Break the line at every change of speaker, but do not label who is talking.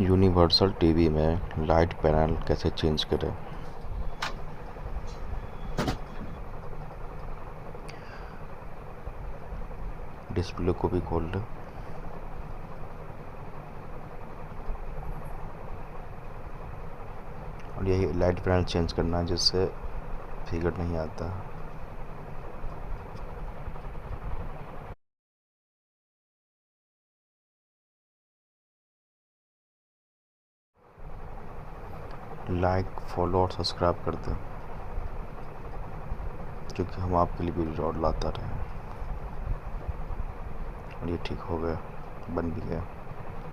Universal TV में light panel कैसे change करें। डिस्प्ले को भी खोल लें और यही लाइट पैनल चेंज करना है जिससे फिगर नहीं आता। लाइक, फॉलो और सब्सक्राइब कर दें क्योंकि हम आपके लिए वीडियो और लाता रहे। और ये ठीक हो गया, बन भी गया।